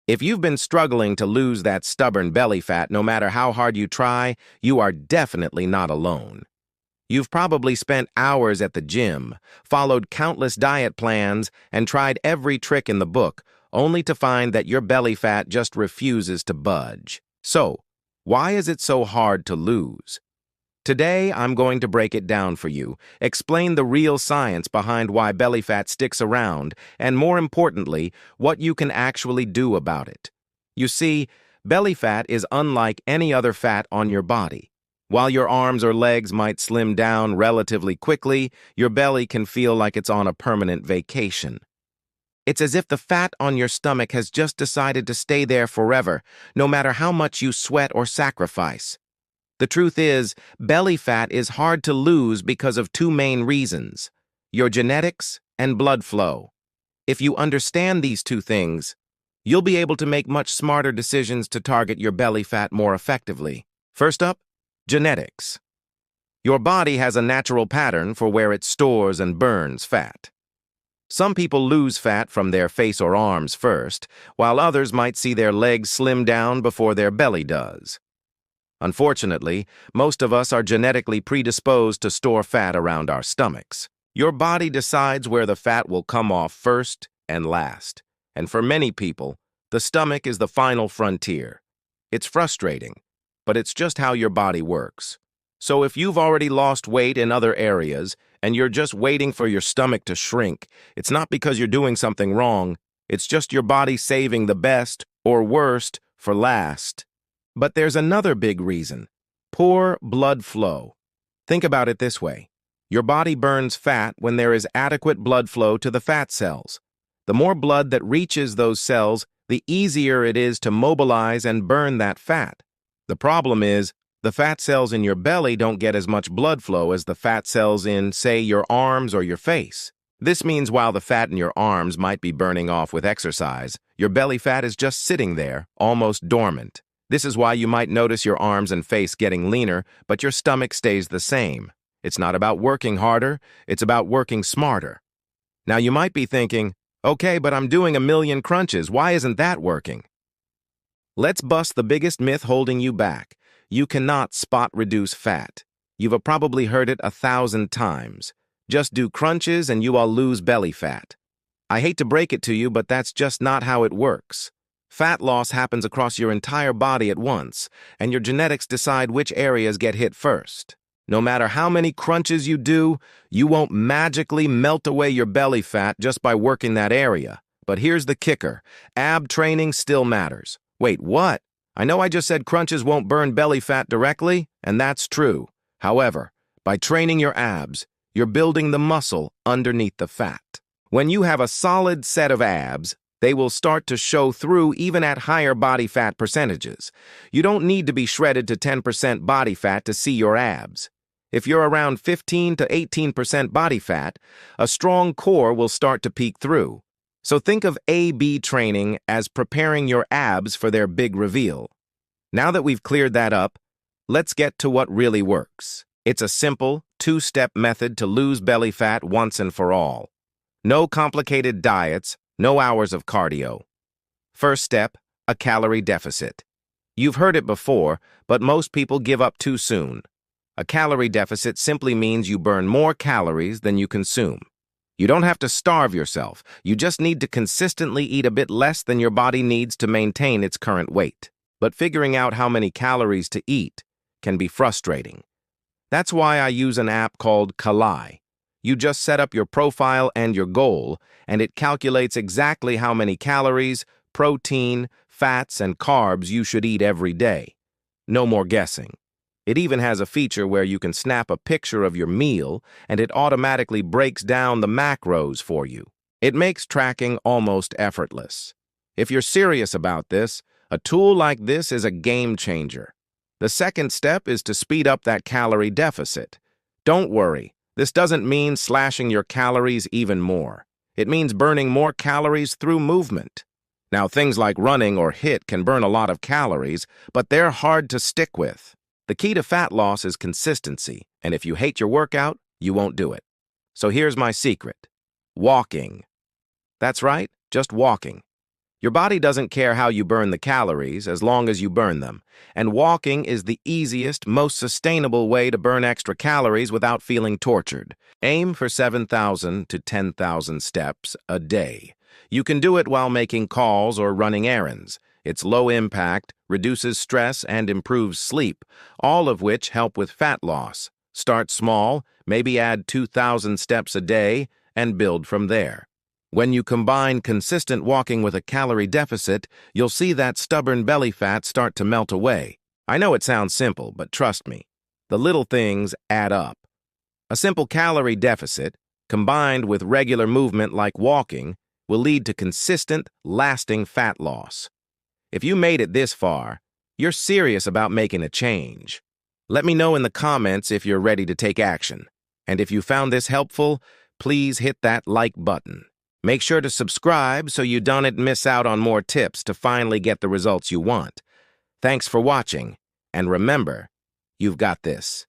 If you've been struggling to lose that stubborn belly fat no matter how hard you try, you are definitely not alone. You've probably spent hours at the gym, followed countless diet plans, and tried every trick in the book, only to find that your belly fat just refuses to budge. So, why is it so hard to lose? Today, I'm going to break it down for you, explain the real science behind why belly fat sticks around, and more importantly, what you can actually do about it. You see, belly fat is unlike any other fat on your body. While your arms or legs might slim down relatively quickly, your belly can feel like it's on a permanent vacation. It's as if the fat on your stomach has just decided to stay there forever, no matter how much you sweat or sacrifice. The truth is, belly fat is hard to lose because of two main reasons: your genetics and blood flow. If you understand these two things, you'll be able to make much smarter decisions to target your belly fat more effectively. First up, genetics. Your body has a natural pattern for where it stores and burns fat. Some people lose fat from their face or arms first, while others might see their legs slim down before their belly does. Unfortunately, most of us are genetically predisposed to store fat around our stomachs. Your body decides where the fat will come off first and last. And for many people, the stomach is the final frontier. It's frustrating, but it's just how your body works. So if you've already lost weight in other areas and you're just waiting for your stomach to shrink, it's not because you're doing something wrong. It's just your body saving the best or worst for last. But there's another big reason: poor blood flow. Think about it this way. Your body burns fat when there is adequate blood flow to the fat cells. The more blood that reaches those cells, the easier it is to mobilize and burn that fat. The problem is, the fat cells in your belly don't get as much blood flow as the fat cells in, say, your arms or your face. This means while the fat in your arms might be burning off with exercise, your belly fat is just sitting there, almost dormant. This is why you might notice your arms and face getting leaner, but your stomach stays the same. It's not about working harder, it's about working smarter. Now you might be thinking, okay, but I'm doing 1,000,000 crunches, why isn't that working? Let's bust the biggest myth holding you back. You cannot spot reduce fat. You've probably heard it 1,000 times. Just do crunches and you will lose belly fat. I hate to break it to you, but that's just not how it works. Fat loss happens across your entire body at once, and your genetics decide which areas get hit first. No matter how many crunches you do, you won't magically melt away your belly fat just by working that area. But here's the kicker: ab training still matters. Wait, what? I know I just said crunches won't burn belly fat directly, and that's true. However, by training your abs, you're building the muscle underneath the fat. When you have a solid set of abs, they will start to show through even at higher body fat percentages. You don't need to be shredded to 10% body fat to see your abs. If you're around 15 to 18% body fat, a strong core will start to peek through. So think of A-B training as preparing your abs for their big reveal. Now that we've cleared that up, let's get to what really works. It's a simple, two-step method to lose belly fat once and for all. No complicated diets, no hours of cardio. First step, a calorie deficit. You've heard it before, but most people give up too soon. A calorie deficit simply means you burn more calories than you consume. You don't have to starve yourself. You just need to consistently eat a bit less than your body needs to maintain its current weight. But figuring out how many calories to eat can be frustrating. That's why I use an app called Calorie. You just set up your profile and your goal, and it calculates exactly how many calories, protein, fats, and carbs you should eat every day. No more guessing. It even has a feature where you can snap a picture of your meal, and it automatically breaks down the macros for you. It makes tracking almost effortless. If you're serious about this, a tool like this is a game changer. The second step is to speed up that calorie deficit. Don't worry. This doesn't mean slashing your calories even more. It means burning more calories through movement. Now, things like running or HIIT can burn a lot of calories, but they're hard to stick with. The key to fat loss is consistency, and if you hate your workout, you won't do it. So here's my secret: walking. That's right, just walking. Your body doesn't care how you burn the calories as long as you burn them, and walking is the easiest, most sustainable way to burn extra calories without feeling tortured. Aim for 7,000 to 10,000 steps a day. You can do it while making calls or running errands. It's low impact, reduces stress, and improves sleep, all of which help with fat loss. Start small, maybe add 2,000 steps a day, and build from there. When you combine consistent walking with a calorie deficit, you'll see that stubborn belly fat start to melt away. I know it sounds simple, but trust me, the little things add up. A simple calorie deficit, combined with regular movement like walking, will lead to consistent, lasting fat loss. If you made it this far, you're serious about making a change. Let me know in the comments if you're ready to take action. And if you found this helpful, please hit that like button. Make sure to subscribe so you don't miss out on more tips to finally get the results you want. Thanks for watching, and remember, you've got this.